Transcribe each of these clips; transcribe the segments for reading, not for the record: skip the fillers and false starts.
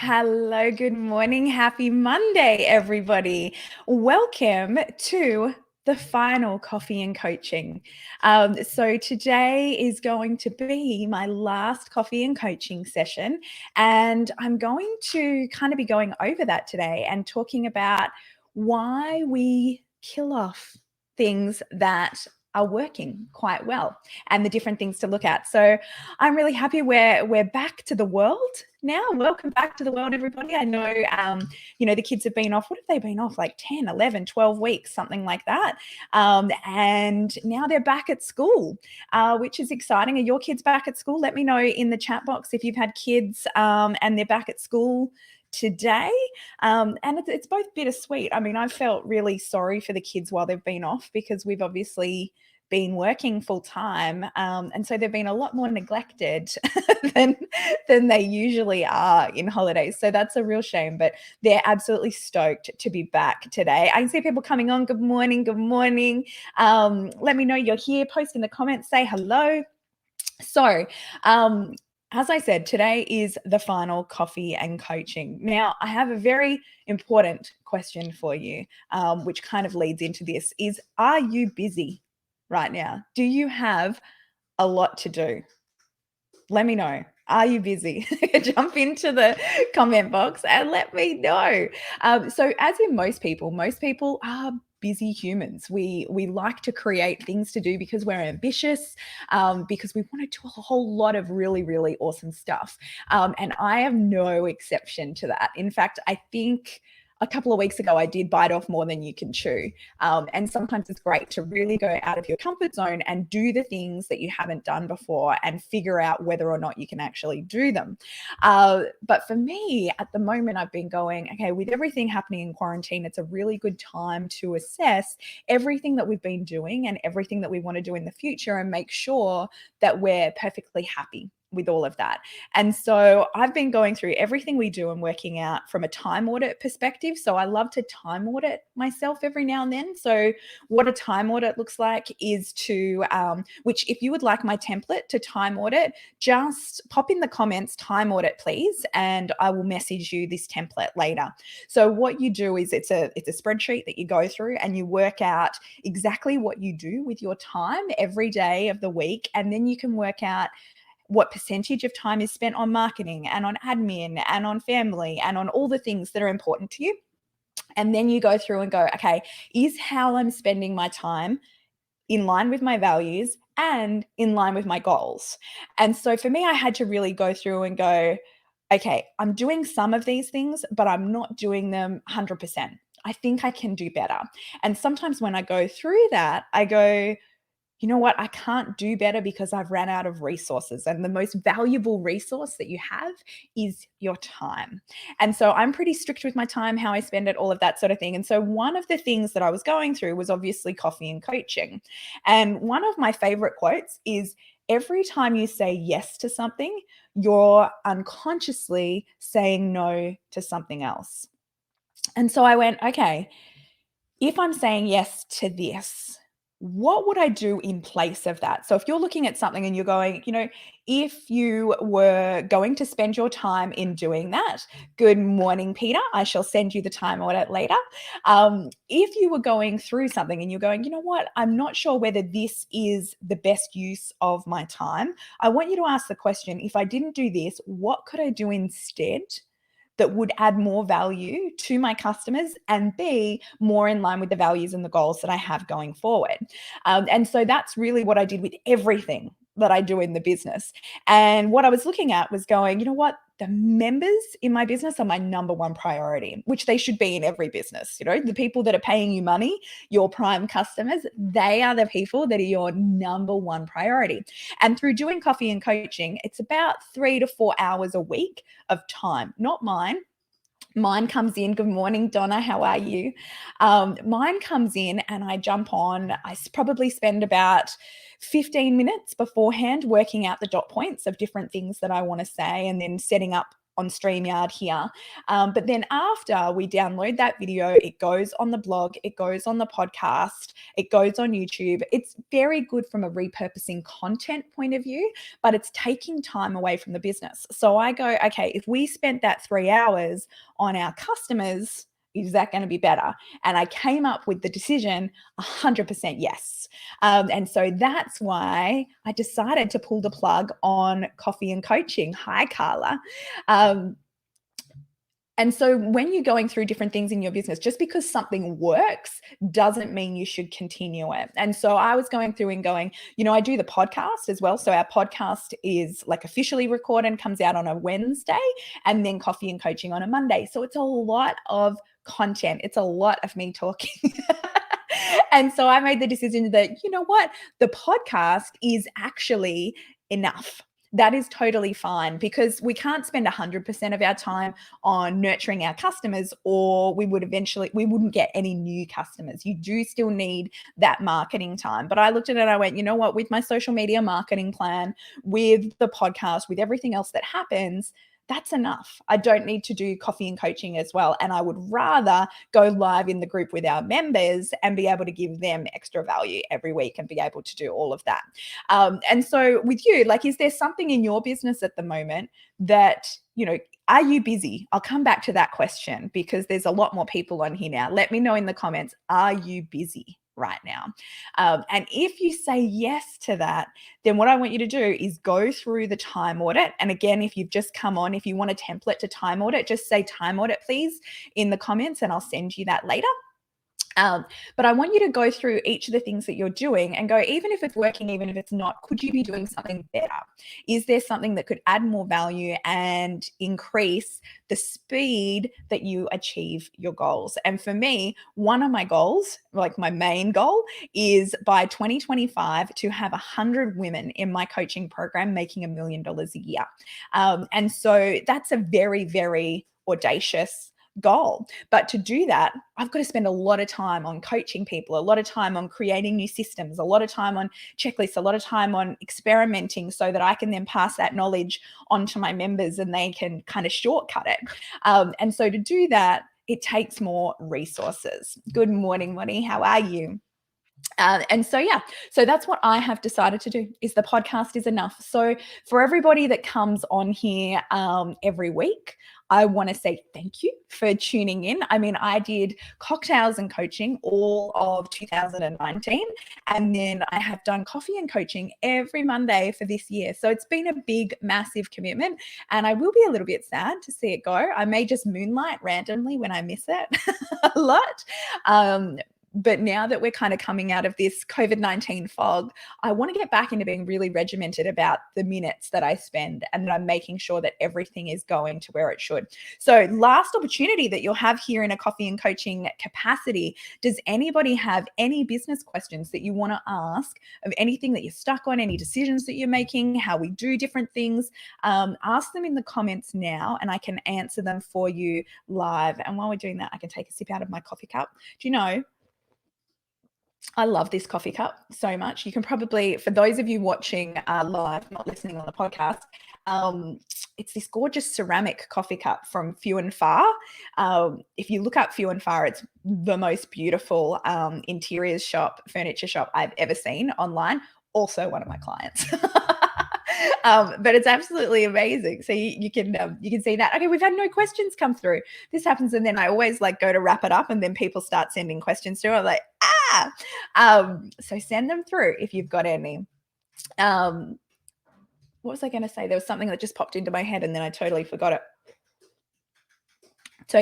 Hello, good morning. Happy Monday, everybody. Welcome to the final coffee and coaching. So today is going to be my last coffee and coaching session, and I'm going to kind of be going over that today and talking about why we kill off things that are working quite well and the different things to look at. So I'm really happy we're back to the world now. Welcome back to the world, everybody. I know, the kids have been off. What have they been off? Like 10, 11, 12 weeks, something like that. And now they're back at school, which is exciting. Are your kids back at school? Let me know in the chat box if you've had kids and they're back at school today. And it's both bittersweet. I mean, I felt really sorry for the kids while they've been off because we've obviously been working full time, and so they've been a lot more neglected than they usually are in holidays. So that's a real shame, but they're absolutely stoked to be back today. I can see people coming on. Good morning. Good morning. Let me know you're here. Post in the comments. Say hello. So, as I said, today is the final coffee and coaching. Now, I have a very important question for you, which kind of leads into this, is are you busy right now? Do you have a lot to do? Let me know. Are you busy? Jump into the comment box and let me know. So as in most people are busy humans. We like to create things to do because we're ambitious, because we want to do a whole lot of really, really awesome stuff. And I am no exception to that. In fact, I think a couple of weeks ago, I did bite off more than you can chew. And sometimes it's great to really go out of your comfort zone and do the things that you haven't done before and figure out whether or not you can actually do them. But for me, at the moment, I've been going, okay, with everything happening in quarantine, it's a really good time to assess everything that we've been doing and everything that we want to do in the future and make sure that we're perfectly happy with all of that. And so I've been going through everything we do and working out from a time audit perspective. So I love to time audit myself every now and then. So what a time audit looks like is to, which if you would like my template to time audit, just pop in the comments, time audit, please, and I will message you this template later. So what you do is it's a spreadsheet that you go through and you work out exactly what you do with your time every day of the week. And then you can work out what percentage of time is spent on marketing and on admin and on family and on all the things that are important to you. And then you go through and go, okay, is how I'm spending my time in line with my values and in line with my goals? And so for me, I had to really go through and go, okay, I'm doing some of these things, but I'm not doing them 100%. I think I can do better. And sometimes when I go through that, I go, you know what? I can't do better because I've ran out of resources. And the most valuable resource that you have is your time. And so I'm pretty strict with my time, how I spend it, all of that sort of thing. And so one of the things that I was going through was obviously coffee and coaching. And one of my favorite quotes is, every time you say yes to something, you're unconsciously saying no to something else. And so I went, okay, if I'm saying yes to this, what would I do in place of that? So if you're looking at something and you're going, if you were going to spend your time in doing that, good morning, Peter. I shall send you the time audit later. If you were going through something and you're going, you know what, I'm not sure whether this is the best use of my time, I want you to ask the question, if I didn't do this, what could I do instead that would add more value to my customers and be more in line with the values and the goals that I have going forward. And so that's really what I did with everything that I do in the business. And what I was looking at was going, you know what? The members in my business are my number one priority, which they should be in every business. The people that are paying you money, your prime customers, they are the people that are your number one priority. And through doing coffee and coaching, it's about 3 to 4 hours a week of time, not mine. Mine comes in. Good morning, Donna. How are you? Mine comes in and I jump on. I probably spend about 15 minutes beforehand working out the dot points of different things that I want to say and then setting up on StreamYard here. But then after we download that video, it goes on the blog, it goes on the podcast, it goes on YouTube. It's very good from a repurposing content point of view, but it's taking time away from the business. So I go, okay, if we spent that 3 hours on our customers, is that going to be better? And I came up with the decision 100% yes. And so that's why I decided to pull the plug on coffee and coaching. Hi, Carla. And so when you're going through different things in your business, just because something works doesn't mean you should continue it. And so I was going through and going, I do the podcast as well. So our podcast is like officially recorded, comes out on a Wednesday, and then coffee and coaching on a Monday. So it's a lot of content. It's a lot of me talking. And so I made the decision that, the podcast is actually enough. That is totally fine, because we can't spend 100% of our time on nurturing our customers, or we wouldn't get any new customers. You do still need that marketing time. But I looked at it and I went, with my social media marketing plan, with the podcast, with everything else that happens, that's enough. I don't need to do coffee and coaching as well. And I would rather go live in the group with our members and be able to give them extra value every week and be able to do all of that. And so with you, is there something in your business at the moment that, are you busy? I'll come back to that question, because there's a lot more people on here now. Let me know in the comments, are you busy right now? And if you say yes to that, then what I want you to do is go through the time audit. And again, if you've just come on, if you want a template to time audit, just say time audit, please, in the comments, and I'll send you that later. But I want you to go through each of the things that you're doing and go, even if it's working, even if it's not, could you be doing something better? Is there something that could add more value and increase the speed that you achieve your goals? And for me, one of my goals, my main goal, is by 2025 to have 100 women in my coaching program making $1 million a year. And so that's a very, very audacious goal. But to do that, I've got to spend a lot of time on coaching people, a lot of time on creating new systems, a lot of time on checklists, a lot of time on experimenting, so that I can then pass that knowledge on to my members and they can kind of shortcut it. And so to do that, it takes more resources. Good morning, Moni. How are you? And so, so that's what I have decided to do, is the podcast is enough. So for everybody that comes on here every week, I want to say thank you for tuning in. I mean, I did cocktails and coaching all of 2019, and then I have done coffee and coaching every Monday for this year. So it's been a big, massive commitment, and I will be a little bit sad to see it go. I may just moonlight randomly when I miss it a lot. But now that we're kind of coming out of this COVID-19 fog, I want to get back into being really regimented about the minutes that I spend, and that I'm making sure that everything is going to where it should. So last opportunity that you'll have here in a coffee and coaching capacity. Does anybody have any business questions that you want to ask, of anything that you're stuck on, any decisions that you're making, how we do different things? Ask them in the comments now, and I can answer them for you live. And while we're doing that, I can take a sip out of my coffee cup. Do you know, I love this coffee cup so much. You can probably, for those of you watching live, not listening on the podcast, it's this gorgeous ceramic coffee cup from Few and Far. If you look up Few and Far, it's the most beautiful interiors shop, furniture shop I've ever seen online. Also one of my clients. But it's absolutely amazing. So you can see that. Okay, we've had no questions come through. This happens, and then I always go to wrap it up, and then people start sending questions through. I'm like, so send them through if you've got any. What was I going to say? There was something that just popped into my head, and then I totally forgot it. So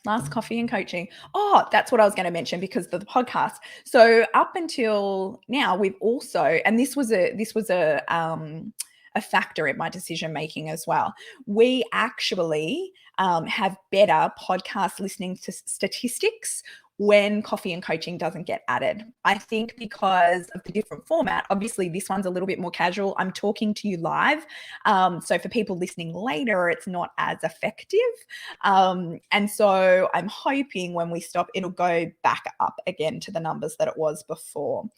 last coffee and coaching. Oh, that's what I was going to mention, because of the podcast. So up until now, we've also, and this was a factor in my decision making as well. We actually have better podcast listening to statistics when coffee and coaching doesn't get added. I think because of the different format. Obviously, this one's a little bit more casual. I'm talking to you live. So for people listening later, it's not as effective. And so I'm hoping when we stop, it'll go back up again to the numbers that it was before.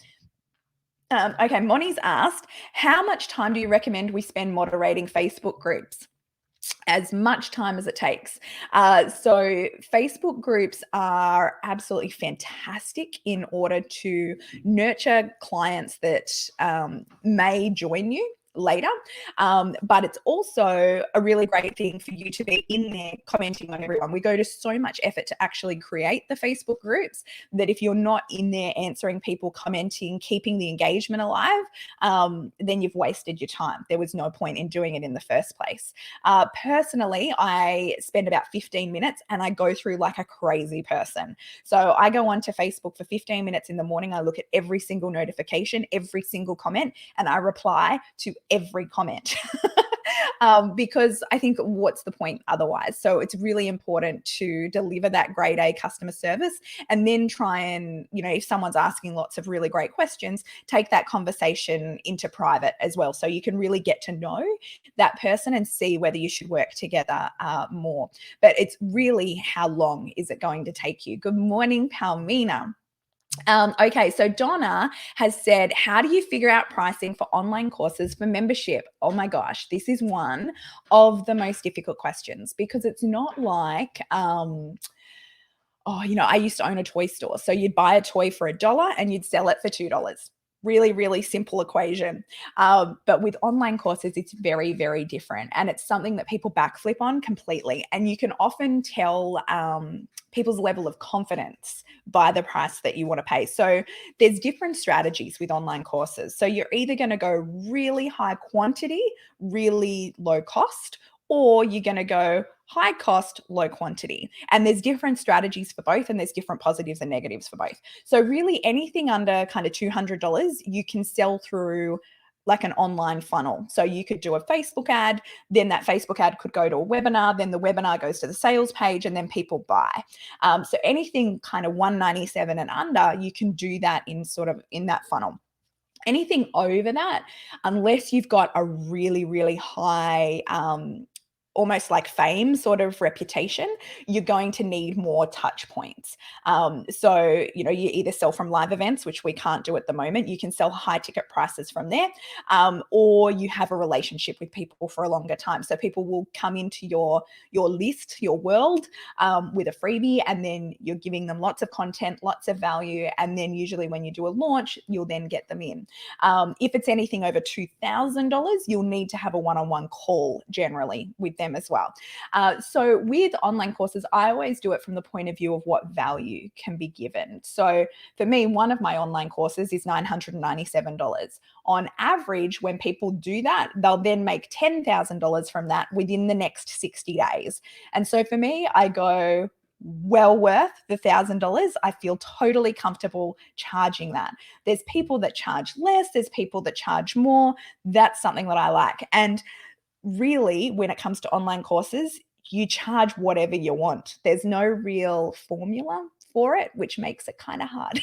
Okay, Moni's asked, how much time do you recommend we spend moderating Facebook groups? as much time as it takes. So Facebook groups are absolutely fantastic in order to nurture clients that may join you later. But it's also a really great thing for you to be in there commenting on everyone. We go to so much effort to actually create the Facebook groups that if you're not in there answering people, commenting, keeping the engagement alive, then you've wasted your time. There was no point in doing it in the first place. Personally, I spend about 15 minutes and I go through like a crazy person. So I go onto Facebook for 15 minutes in the morning. I look at every single notification, every single comment, and I reply to every comment. Because I think what's the point otherwise? So it's really important to deliver that grade A customer service and then try and, if someone's asking lots of really great questions, take that conversation into private as well. So you can really get to know that person and see whether you should work together more. But it's really how long is it going to take you? Good morning, Palmina. Okay, so Donna has said, how do you figure out pricing for online courses for membership? Oh my gosh, this is one of the most difficult questions because it's not like, I used to own a toy store. So you'd buy a toy for $1 and you'd sell it for $2. Really, really simple equation. But with online courses, it's very, very different. And it's something that people backflip on completely. And you can often tell people's level of confidence by the price that you want to pay. So there's different strategies with online courses. So you're either going to go really high quantity, really low cost, or you're going to go high cost, low quantity. And there's different strategies for both, and there's different positives and negatives for both. So really anything under kind of $200, you can sell through like an online funnel. So you could do a Facebook ad, then that Facebook ad could go to a webinar, then the webinar goes to the sales page, and then people buy. So anything kind of $197 and under, you can do that in that funnel. Anything over that, unless you've got a really, really high almost like fame sort of reputation, you're going to need more touch points. So, you either sell from live events, which we can't do at the moment. You can sell high ticket prices from there, or you have a relationship with people for a longer time. So people will come into your list, your world, with a freebie, and then you're giving them lots of content, lots of value. And then usually when you do a launch, you'll then get them in. If it's anything over $2,000, you'll need to have a one-on-one call generally with them as well. So with online courses, I always do it from the point of view of what value can be given. So for me, one of my online courses is $997. On average, when people do that, they'll then make $10,000 from that within the next 60 days. And so for me, I go, well worth the $1,000. I feel totally comfortable charging that. There's people that charge less, there's people that charge more. That's something that I like. And really, when it comes to online courses, you charge whatever you want. There's no real formula for it, which makes it kind of hard.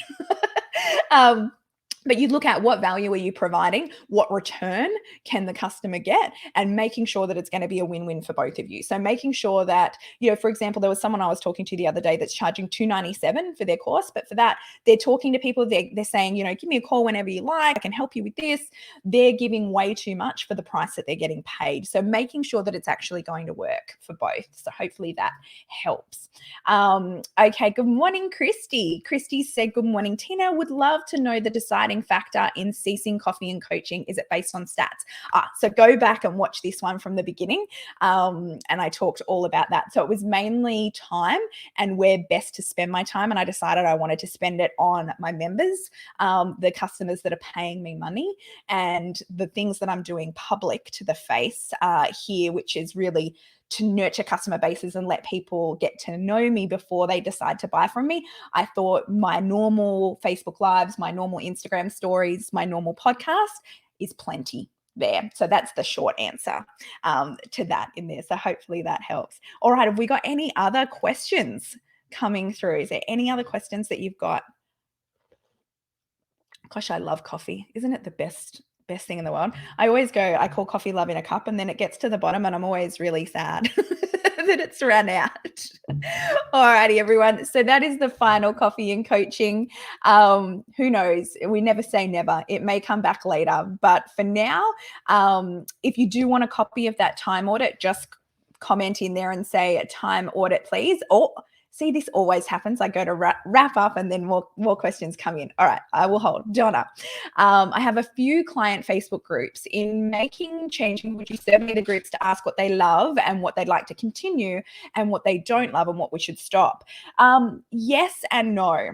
But you look at what value are you providing, what return can the customer get, and making sure that it's going to be a win-win for both of you. So making sure that, for example, there was someone I was talking to the other day that's charging $297 for their course, but for that, they're talking to people, they're saying, give me a call whenever you like, I can help you with this. They're giving way too much for the price that they're getting paid. So making sure that it's actually going to work for both. So hopefully that helps. Okay, good morning, Kristy. Kristy said, good morning, Tina. Would love to know the deciding factor in ceasing coffee and coaching. Is it based on stats? So go back and watch this one from the beginning. And I talked all about that. So it was mainly time and where best to spend my time. And I decided I wanted to spend it on my members, the customers that are paying me money, and the things that I'm doing public to the face here, which is really to nurture customer bases and let people get to know me before they decide to buy from me. I thought my normal Facebook Lives, my normal Instagram stories, my normal podcast is plenty there. So that's the short answer to that in there. So hopefully that helps. All right, have we got any other questions coming through? Is there any other questions that you've got? Gosh, I love coffee. Isn't it the best thing in the world? I call coffee love in a cup, and then it gets to the bottom and I'm always really sad that it's run out. All righty, everyone. So that is the final coffee and coaching. Who knows? We never say never. It may come back later. But for now, if you do want a copy of that time audit, just comment in there and say time audit, please. Or see, this always happens. I go to wrap up and then more questions come in. All right, I will hold. Donna, I have a few client Facebook groups. In making changing, would you serve me the groups to ask what they love and what they'd like to continue and what they don't love and what we should stop? Yes and no.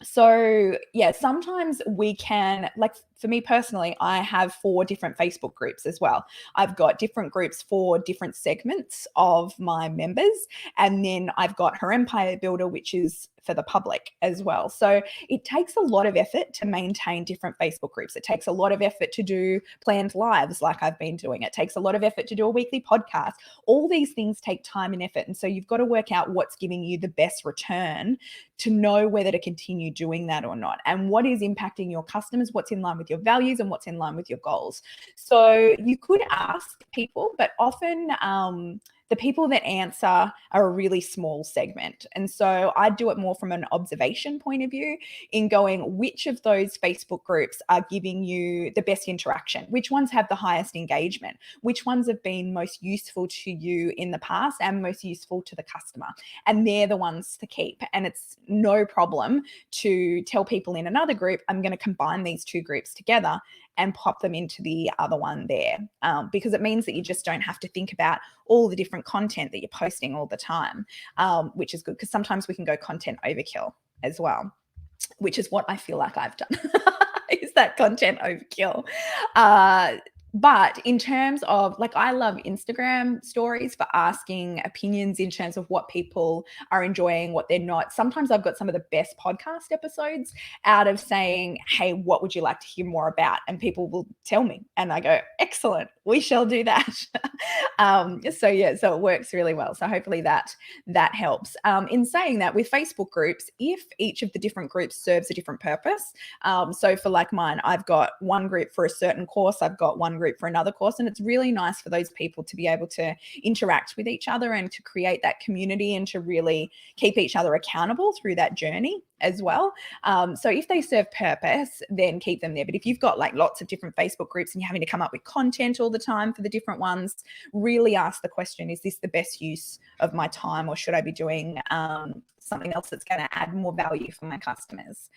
So yeah, sometimes we can, like for me personally, I have 4 different Facebook groups as well. I've got different groups for different segments of my members. And then I've got her Empire Builder, which is for the public as well. So it takes a lot of effort to maintain different Facebook groups. It takes a lot of effort to do planned lives like I've been doing. It takes a lot of effort to do a weekly podcast. All these things take time and effort. And so you've got to work out what's giving you the best return to know whether to continue doing that or not, and what is impacting your customers, what's in line with your values and what's in line with your goals. So you could ask people, but often the people that answer are a really small segment. And so I do it more from an observation point of view in going, which of those Facebook groups are giving you the best interaction? Which ones have the highest engagement? Which ones have been most useful to you in the past and most useful to the customer? And they're the ones to keep. And it's no problem to tell people in another group, I'm going to combine these 2 groups together and pop them into the other one there, because it means that you just don't have to think about all the different content that you're posting all the time, which is good because sometimes we can go content overkill as well, which is what I feel like I've done. Is that content overkill? But in terms of, like, I love Instagram stories for asking opinions in terms of what people are enjoying, what they're not. Sometimes I've got some of the best podcast episodes out of saying, hey, what would you like to hear more about? And people will tell me and I go, excellent, we shall do that. So it works really well. So hopefully that helps. In saying that, with Facebook groups, if each of the different groups serves a different purpose, so for like mine, I've got one group for a certain course, I've got one group for another course, and it's really nice for those people to be able to interact with each other and to create that community and to really keep each other accountable through that journey as well. So if they serve purpose, then keep them there. But if you've got like lots of different Facebook groups and you're having to come up with content all the time for the different ones, really ask the question, is this the best use of my time, or should I be doing something else that's going to add more value for my customers?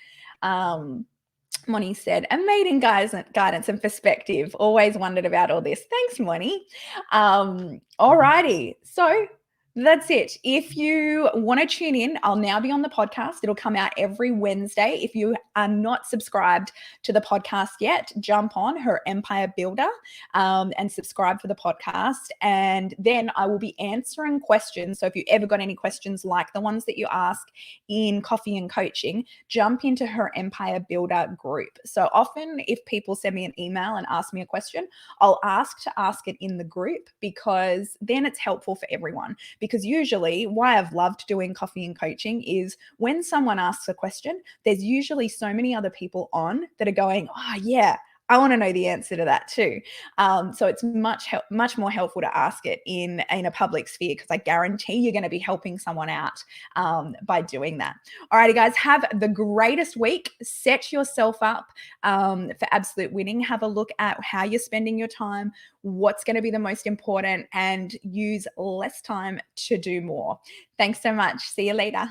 Moni said, amazing guidance and perspective. Always wondered about all this. Thanks, Moni. All righty. So that's it. If you want to tune in, I'll now be on the podcast. It'll come out every Wednesday. If you are not subscribed to the podcast yet, jump on Her Empire Builder and subscribe for the podcast. And then I will be answering questions. So if you ever got any questions like the ones that you ask in Coffee and Coaching, jump into Her Empire Builder group. So often if people send me an email and ask me a question, I'll ask it in the group, because then it's helpful for everyone. Because usually why I've loved doing Coffee and Coaching is when someone asks a question, there's usually so many other people on that are going, oh yeah, I want to know the answer to that too. So it's much more helpful to ask it in a public sphere, because I guarantee you're going to be helping someone out by doing that. All righty, guys, have the greatest week. Set yourself up for absolute winning. Have a look at how you're spending your time, what's going to be the most important, and use less time to do more. Thanks so much. See you later.